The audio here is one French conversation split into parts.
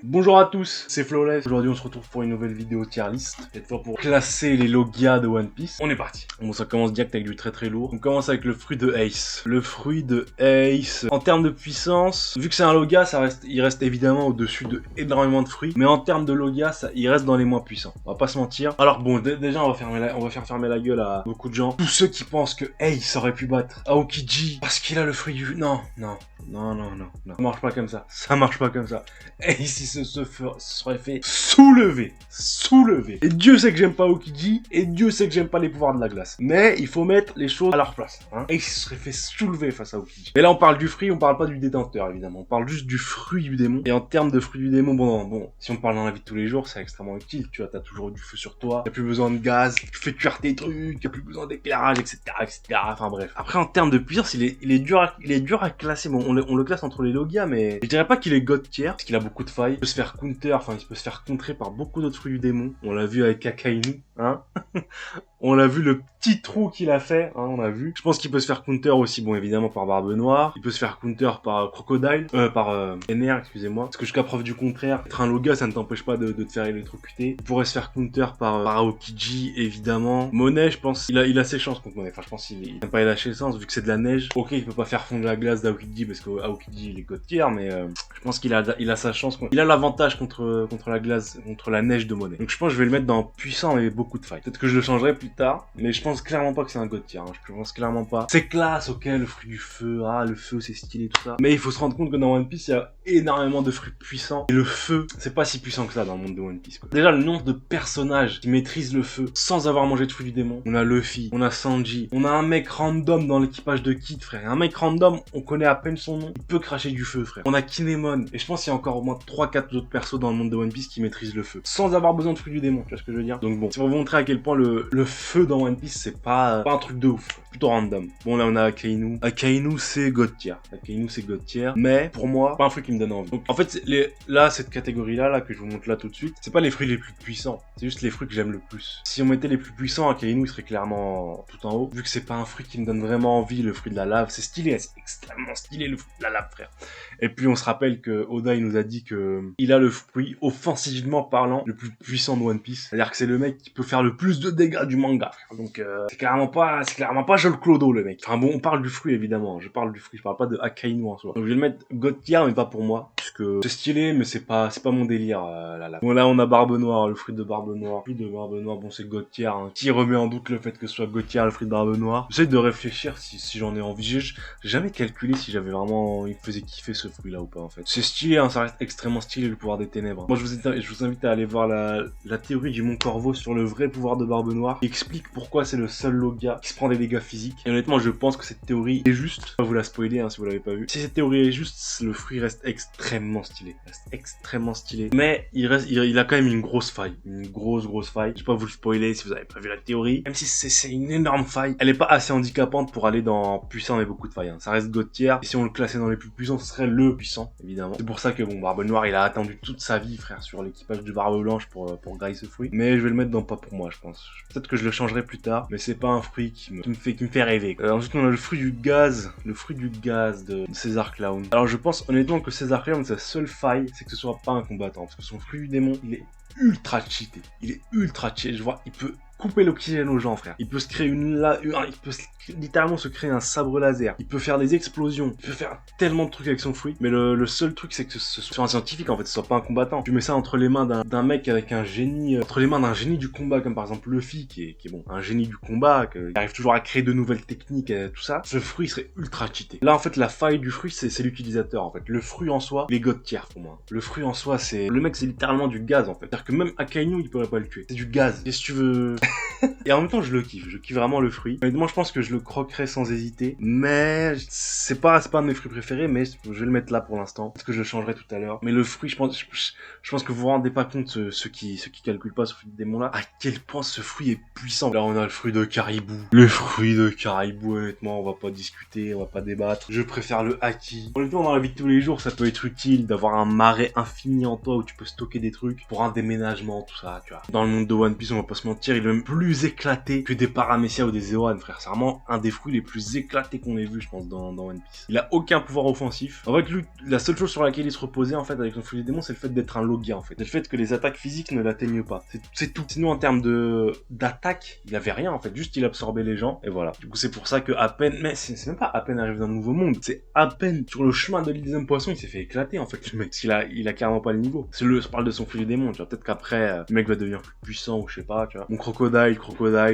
Bonjour à tous, c'est Flawless. Aujourd'hui on se retrouve pour une nouvelle vidéo tier list. Cette fois pour classer les Logia de One Piece. On est parti. Bon, ça commence direct avec du très lourd. On commence avec le fruit de Ace. Le fruit de Ace, en termes de puissance, vu que c'est un Logia, il reste évidemment au-dessus de énormément de fruits. Mais en termes de Logia, il reste dans les moins puissants. On va pas se mentir. Alors bon, déjà on va faire fermer la gueule à beaucoup de gens. Tous ceux qui pensent que Ace aurait pu battre Aokiji parce qu'il a le fruit du... Non. Ça marche pas comme ça. Ça marche pas comme ça. Ace, il se serait fait soulever. Et Dieu sait que j'aime pas Aokiji, et Dieu sait que j'aime pas les pouvoirs de la glace. Mais il faut mettre les choses à leur place. Hein. Ace se serait fait soulever face à Aokiji. Et là, on parle du fruit, on parle pas du détenteur, évidemment. On parle juste du fruit du démon. Et en termes de fruit du démon, bon, si on parle dans la vie de tous les jours, c'est extrêmement utile. Tu vois, t'as toujours du feu sur toi, t'as plus besoin de gaz, tu fais cuire tes trucs, t'as plus besoin d'éclairage, etc. Enfin bref. Après, en termes de puissance, il est dur à classer. Bon, on le classe entre les Logia, mais je dirais pas qu'il est God tier, parce qu'il a beaucoup de failles. Il peut se faire counter, il peut se faire contrer par beaucoup d'autres fruits du démon. On l'a vu avec Akainu, hein. On l'a vu le petit trou qu'il a fait, hein, on l'a vu. Je pense qu'il peut se faire counter aussi, bon évidemment par Barbe Noire. Il peut se faire counter par Crocodile, par NR, excusez-moi. Parce que jusqu'à preuve du contraire, être un Logia, ça ne t'empêche pas de te faire électrocuter. Il pourrait se faire counter par Aokiji, évidemment. Monet, je pense, il a ses chances contre Monet. Enfin, je pense qu'il n'a pas lâché le sens, vu que c'est de la neige. Ok, il peut pas faire fondre la glace d'Aokiji, parce qu'Aokiji, il est God tier, mais je pense qu'il a sa chance. Il a l'avantage contre la glace, contre la neige de Monet. Donc je pense que je vais le mettre dans puissant et beaucoup de failles. Peut-être que je le changerai plus tard, mais je pense clairement pas que c'est un God tier, hein. Je pense clairement pas. C'est classe, ok, le fruit du feu, le feu c'est stylé, tout ça. Mais il faut se rendre compte que dans One Piece, il y a énormément de fruits puissants. Et le feu, c'est pas si puissant que ça dans le monde de One Piece, quoi. Déjà, le nombre de personnages qui maîtrisent le feu sans avoir mangé de fruits du démon. On a Luffy, on a Sanji, on a un mec random dans l'équipage de Kid, frère. Un mec random, on connaît à peine son nom, il peut cracher du feu, frère. On a Kinemon, et je pense qu'il y a encore au moins 3-4 autres persos dans le monde de One Piece qui maîtrisent le feu. Sans avoir besoin de fruits du démon, tu vois ce que je veux dire? Donc bon, c'est pour vous montrer à quel point le feu dans One Piece, c'est pas un truc de ouf, plutôt random. Bon, là on a Akainu. Akainu c'est God tier. Mais pour moi, pas un fruit qui me donne envie. Donc en fait, cette catégorie-là, que je vous montre là tout de suite, c'est pas les fruits les plus puissants, c'est juste les fruits que j'aime le plus. Si on mettait les plus puissants, Akainu il serait clairement tout en haut. Vu que c'est pas un fruit qui me donne vraiment envie, le fruit de la lave, c'est stylé, c'est extrêmement stylé le fruit de la lave, frère. Et puis on se rappelle que Oda il nous a dit que il a le fruit offensivement parlant le plus puissant de One Piece. C'est-à-dire que c'est le mec qui peut faire le plus de dégâts du manga, frère. Donc c'est clairement pas Joel Clodo le mec. Enfin bon, on parle du fruit évidemment, je parle du fruit, je parle pas de Akainu en soi. Donc je vais le mettre God tier mais pas pour moi, puisque c'est stylé mais c'est pas mon délire la lave. Bon là on a Barbe Noire, le fruit de Barbe Noire. Le fruit de Barbe Noire, bon c'est God tier, hein. Qui remet en doute le fait que ce soit God tier le fruit de Barbe Noire. J'essaie de réfléchir si j'en ai envie. J'ai jamais calculé si j'avais vraiment, il me faisait kiffer ce fruit là ou pas en fait. C'est stylé, hein, ça reste extrêmement stylé le pouvoir des ténèbres. Moi je vous invite à aller voir la théorie du Mont Corvo sur le vrai pouvoir de Barbe Noire, qui explique pourquoi c'est le seul Logia qui se prend des dégâts physiques. Et honnêtement je pense que cette théorie est juste. Je vais pas vous la spoiler hein, si vous l'avez pas vu. Si cette théorie est juste, le fruit reste extrêmement stylé. Mais il a quand même une grosse faille. Une grosse faille. Je vais pas vous le spoiler si vous avez pas vu la théorie. Même si c'est une énorme faille, elle est pas assez handicapante pour aller dans puissant et beaucoup de failles. Hein. Ça reste God tier. Et si on le classait dans les plus puissants, ce serait le puissant, évidemment. C'est pour ça que bon, Barbe Noire, il a attendu toute sa vie, frère, sur l'équipage de Barbe Blanche pour grailler ce fruit. Mais je vais le mettre dans pas pour moi, je pense. Peut-être que je le changerai plus tard, mais c'est pas un fruit qui me fait rêver. Ensuite, on a le fruit du gaz de César Clown. Alors, je pense honnêtement que César Clown, sa seule faille, c'est que ce soit pas un combattant, parce que son fruit du démon, il est ultra cheaté. Je vois, il peut couper l'oxygène aux gens, frère. Il peut se créer il peut littéralement se créer un sabre laser. Il peut faire des explosions. Il peut faire tellement de trucs avec son fruit. Mais le seul truc, c'est que ce soit un scientifique, en fait, ce soit pas un combattant. Tu mets ça entre les mains d'un mec avec un génie, entre les mains d'un génie du combat, comme par exemple Luffy, qui est bon, un génie du combat, qui arrive toujours à créer de nouvelles techniques, tout ça. Ce fruit serait ultra cheaté. Là, en fait, la faille du fruit, c'est l'utilisateur, en fait. Le fruit en soi, les God tier, pour moi. Le fruit en soi, le mec, c'est littéralement du gaz, en fait. C'est-à-dire que même Akainu, il pourrait pas le tuer. C'est du gaz. Qu'est-ce que tu veux? Et en même temps, je kiffe vraiment le fruit. Honnêtement, je pense que je le croquerai sans hésiter. Mais c'est pas un de mes fruits préférés, mais je vais le mettre là pour l'instant. Parce que je le changerai tout à l'heure. Mais le fruit, je pense que vous vous rendez pas compte, ceux qui calculent pas ce fruit de démon là, à quel point ce fruit est puissant. Là, on a le fruit de caribou. Le fruit de caribou, honnêtement, on va pas discuter, on va pas débattre. Je préfère le haki. Honnêtement, dans la vie de tous les jours, ça peut être utile d'avoir un marais infini en toi où tu peux stocker des trucs pour un déménagement, tout ça, tu vois. Dans le monde de One Piece, on va pas se mentir, même plus éclaté que des Paramecia ou des Zerohan, frère. C'est vraiment un des fruits les plus éclatés qu'on ait vu, je pense, dans One Piece. Il a aucun pouvoir offensif. En fait, lui, la seule chose sur laquelle il se reposait, en fait, avec son fruit du démon, c'est le fait d'être un Logia, en fait. C'est le fait que les attaques physiques ne l'atteignent pas. C'est tout. Sinon, en termes d'attaque, il avait rien, en fait. Juste, il absorbait les gens, et voilà. Du coup, c'est pour ça que à peine, mais c'est même pas à peine arrivé dans un nouveau monde. C'est à peine sur le chemin de l'île des hommes poissons, il s'est fait éclater, en fait, le mec. Parce il a carrément pas le niveau. Je parle de son fruit du démon, tu vois. Peut-être qu'après, le mec va devenir plus puissant, ou je sais pas, tu vois. Mon Crocodile,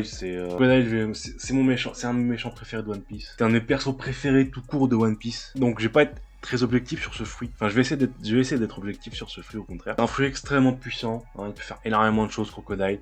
c'est mon méchant, c'est un de mes méchants préférés de One Piece. C'est un de mes persos préférés tout court de One Piece. Donc, je vais pas être très objectif sur ce fruit. Enfin, je vais essayer d'être objectif sur ce fruit, au contraire. C'est un fruit extrêmement puissant, hein, il peut faire énormément de choses, Crocodile.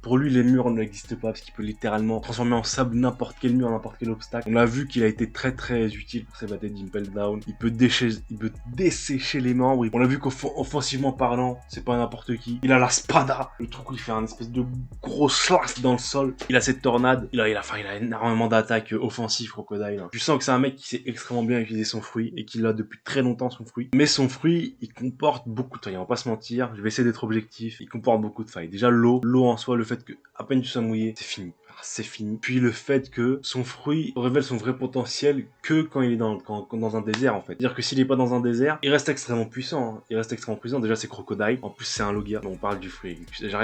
Pour lui, les murs n'existent pas, parce qu'il peut littéralement transformer en sable n'importe quel mur, n'importe quel obstacle. On a vu qu'il a été très très utile pour ses batailles d'Impel Down. Il peut dessécher les membres. On a vu qu'offensivement parlant, c'est pas n'importe qui. Il a la spada, le truc où il fait un espèce de gros slash dans le sol. Il a cette tornade. Il a énormément d'attaques offensives, Crocodile. Hein. Tu sens que c'est un mec qui sait extrêmement bien utiliser son fruit, et qu'il a depuis très longtemps son fruit. Mais son fruit, il comporte beaucoup de failles. On va pas se mentir, je vais essayer d'être objectif. Il comporte beaucoup de failles. Déjà l'eau en soi, le fait que à peine tu sois mouillé, c'est fini. C'est fini. Puis le fait que son fruit révèle son vrai potentiel que quand il est dans un désert, en fait. C'est-à-dire que s'il est pas dans un désert, il reste extrêmement puissant. Hein. Il reste extrêmement puissant. Déjà, c'est Crocodile. En plus, c'est un Logia. On parle du fruit.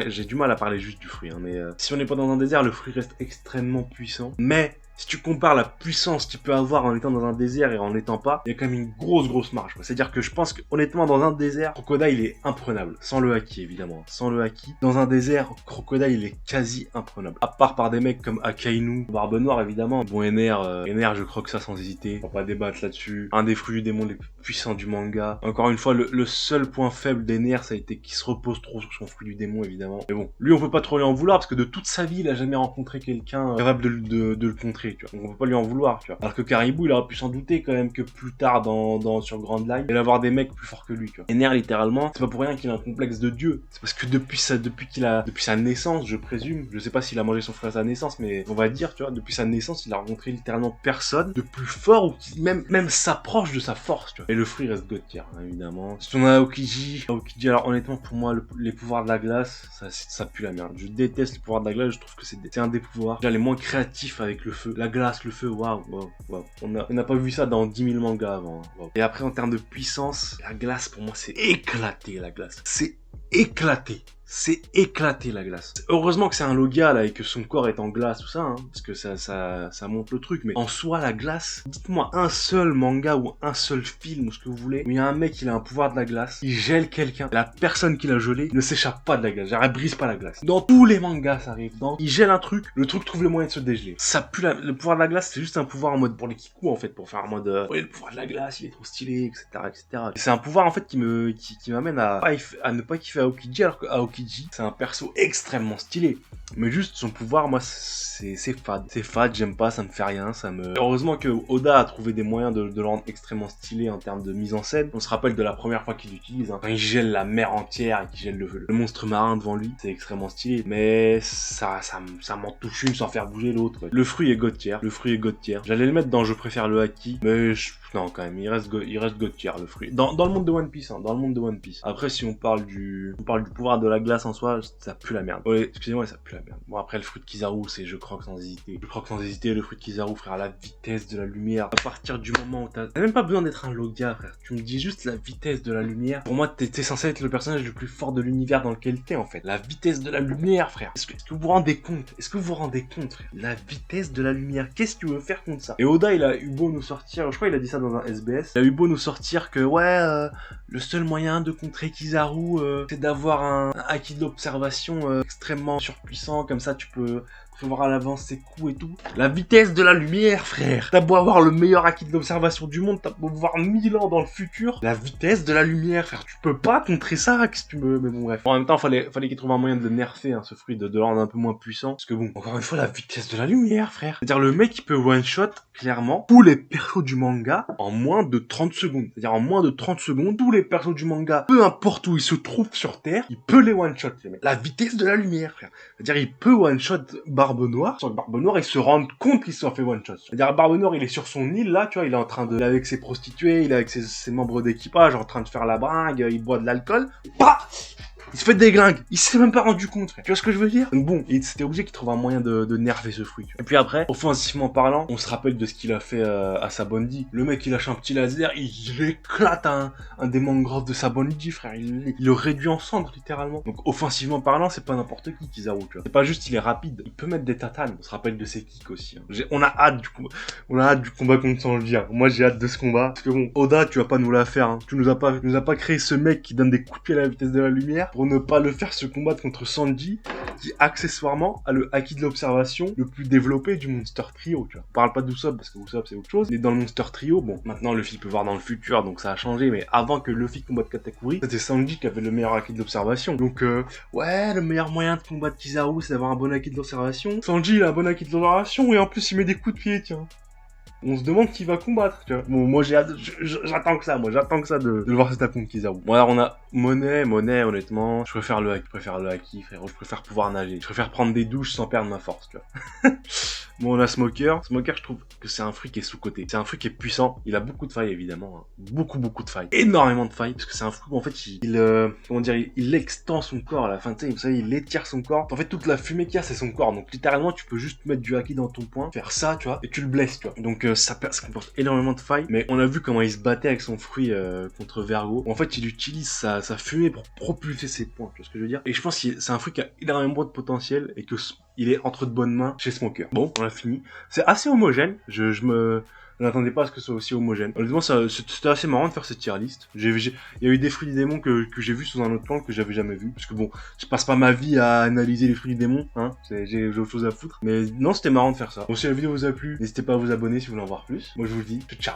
J'ai du mal à parler juste du fruit. Hein, mais si on n'est pas dans un désert, le fruit reste extrêmement puissant. Mais si tu compares la puissance qu'il peut avoir en étant dans un désert et en n'étant pas, il y a quand même une grosse marge. C'est-à-dire que je pense que honnêtement, dans un désert, Crocodile il est imprenable. Sans le haki, évidemment. Sans le haki. Dans un désert, Crocodile il est quasi imprenable. À part par des mecs comme Akainu, Barbe Noire, évidemment. Bon, Ener, je croque ça sans hésiter. On va pas débattre là-dessus. Un des fruits du démon les plus puissants du manga. Encore une fois, le seul point faible d'Ener, ça a été qu'il se repose trop sur son fruit du démon, évidemment. Mais bon, lui, on peut pas trop lui en vouloir parce que de toute sa vie, il a jamais rencontré quelqu'un capable de le contrer. Tu vois. Donc on peut pas lui en vouloir, tu vois. Alors que Caribou, il aurait pu s'en douter quand même que plus tard sur Grand Line, il allait avoir des mecs plus forts que lui, tu vois. Ener, littéralement, c'est pas pour rien qu'il a un complexe de dieu. C'est parce que depuis sa naissance, je présume, je sais pas s'il a mangé son frère à sa naissance, mais on va dire, tu vois, depuis sa naissance, il a rencontré littéralement personne de plus fort ou qui même s'approche de sa force, tu vois. Et le fruit reste God tier, hein, évidemment. Si on a Aokiji, alors honnêtement, pour moi, les pouvoirs de la glace, ça pue la merde. Je déteste les pouvoirs de la glace, je trouve que c'est un des pouvoirs déjà les moins créatifs avec le feu. La glace, le feu, waouh. On n'a pas vu ça dans 10 000 mangas avant. Hein. Wow. Et après, en termes de puissance, la glace, pour moi, c'est éclaté, la glace. C'est éclaté. C'est éclaté la glace. Heureusement que c'est un Logia là et que son corps est en glace, tout ça, hein, parce que ça monte le truc. Mais en soi, la glace, dites-moi un seul manga ou un seul film ou ce que vous voulez, où il y a un mec qui a un pouvoir de la glace, il gèle quelqu'un, la personne qui l'a gelé ne s'échappe pas de la glace, genre elle brise pas la glace. Dans tous les mangas, ça arrive. Il gèle un truc, le truc trouve le moyen de se dégeler. Ça pue le pouvoir de la glace, c'est juste un pouvoir en mode pour les kikous en fait, pour faire en mode ouais, le pouvoir de la glace, il est trop stylé, etc., etc. Et c'est un pouvoir en fait qui m'amène à ne pas kiffer Aokiji, alors que Aokiji, c'est un perso extrêmement stylé. Mais juste son pouvoir, moi, c'est fade. C'est fade, j'aime pas, ça me fait rien, Heureusement que Oda a trouvé des moyens de le rendre extrêmement stylé en termes de mise en scène. On se rappelle de la première fois qu'il l'utilise, hein. Quand il gèle la mer entière et qu'il gèle le monstre marin devant lui, c'est extrêmement stylé. Mais ça m'en touche une sans faire bouger l'autre. Le fruit est God tier. J'allais le mettre dans Je préfère le haki, mais non, quand même, il reste God tier, le fruit. Dans le monde de One Piece, hein, Après, si on parle du pouvoir de la glace en soi, ça pue la merde. Ouais, excusez-moi, ça pue la merde. Bon, après, le fruit de Kizaru, c'est je croque sans hésiter. Le fruit de Kizaru, frère, la vitesse de la lumière. À partir du moment où t'as même pas besoin d'être un Logia, frère. Tu me dis juste la vitesse de la lumière. Pour moi, t'es censé être le personnage le plus fort de l'univers dans lequel t'es, en fait. La vitesse de la lumière, frère. Est-ce que vous vous rendez compte? Frère? La vitesse de la lumière. Qu'est-ce que tu veux faire contre ça? Et Oda, il a eu beau nous sortir, je crois qu'il a dit ça dans un SBS. Il a eu beau nous sortir que, le seul moyen de contrer Kizaru, c'est d'avoir un haki de l'observation extrêmement surpuissant, comme ça tu peux voir à l'avance ses coups et tout. La vitesse de la lumière, frère. T'as beau avoir le meilleur haki de l'observation du monde, t'as beau voir 1000 ans dans le futur. La vitesse de la lumière, frère. Tu peux pas contrer ça, qu'est-ce que tu veux. Mais bon, bref. En même temps, fallait qu'il trouve un moyen de le nerfer, hein, ce fruit, de le rendre un peu moins puissant. Parce que bon, encore une fois, la vitesse de la lumière, frère. C'est-à-dire, le mec, il peut one-shot, clairement, tous les persos du manga en moins de 30 secondes. C'est-à-dire, en moins de 30 secondes, tous les persos du manga, peu importe où ils se trouvent sur Terre, il peut les one-shot, les mecs. La vitesse de la lumière, frère. C'est-à-dire, il peut one-shot Barbe Noire, sans que Barbe Noire, il se rende compte qu'il s'en fait one-shot. C'est-à-dire, Barbe Noire, il est sur son île, là, tu vois, il est en train de, il est avec ses prostituées, il est avec ses membres d'équipage, en train de faire la bringue, il boit de l'alcool. Bah! Il se fait des gringues. Il s'est même pas rendu compte, frère. Tu vois ce que je veux dire? Donc bon, c'était obligé qu'il trouve un moyen de nerver ce fruit. Et puis après, offensivement parlant, on se rappelle de ce qu'il a fait à Sabondi. Le mec, il lâche un petit laser, il éclate un des mangroves de Sabondi, frère. Il le réduit en cendres, littéralement. Donc offensivement parlant, c'est pas n'importe qui Kizaru, tu vois. C'est pas juste il est rapide, il peut mettre des tatanes. On se rappelle de ses kicks aussi. Hein. On a hâte du combat contre Sanji. Hein. Moi, j'ai hâte de ce combat. Parce que bon, Oda, tu vas pas nous la faire. Hein. Tu nous as pas créé ce mec qui donne des coups de pied à la vitesse de la lumière pour ne pas le faire se combattre contre Sanji, qui accessoirement a le haki de l'observation le plus développé du Monster Trio, tu vois. On parle pas d'Usopp parce que Usopp c'est autre chose, mais dans le Monster Trio, bon, maintenant Luffy peut voir dans le futur, donc ça a changé, mais avant que Luffy combatte Katakuri, c'était Sanji qui avait le meilleur haki de l'observation. Donc ouais, le meilleur moyen de combattre Kizaru, c'est d'avoir un bon haki de l'observation. Sanji il a un bon haki de l'observation et en plus il met des coups de pied, tiens. On se demande qui va combattre, tu vois. Bon, moi j'attends que ça, de le voir cet contre Kizaru. Bon, alors on a Monet, honnêtement, je préfère le haki, frérot, je préfère pouvoir nager. Je préfère prendre des douches sans perdre ma force, tu vois. Bon, on a Smoker, je trouve que c'est un fruit qui est sous-coté. C'est un fruit qui est puissant, il a beaucoup de failles, évidemment. Hein. Beaucoup de failles. Énormément de failles, parce que c'est un fruit où, en fait, il extend son corps à la fin, tu sais, vous savez, il étire son corps. En fait, toute la fumée qu'il y a, c'est son corps. Donc, littéralement, tu peux juste mettre du haki dans ton poing, faire ça, tu vois, et tu le blesses, tu vois. Donc, ça comporte énormément de failles, mais on a vu comment il se battait avec son fruit contre Vergo. En fait, il utilise sa fumée pour propulser ses poings, tu vois ce que je veux dire. Et je pense que c'est un fruit qui a énormément de potentiel et que il est entre de bonnes mains chez Smoker. Bon, on a fini. C'est assez homogène. Je n'attendais pas à ce que ce soit aussi homogène. Honnêtement, c'était assez marrant de faire cette tier list. Il y a eu des fruits du démon que j'ai vu sous un autre plan que j'avais jamais vu. Parce que bon, je passe pas ma vie à analyser les fruits du démon, hein. J'ai autre chose à foutre. Mais non, c'était marrant de faire ça. Bon, si la vidéo vous a plu, n'hésitez pas à vous abonner si vous voulez en voir plus. Moi, je vous le dis, ciao.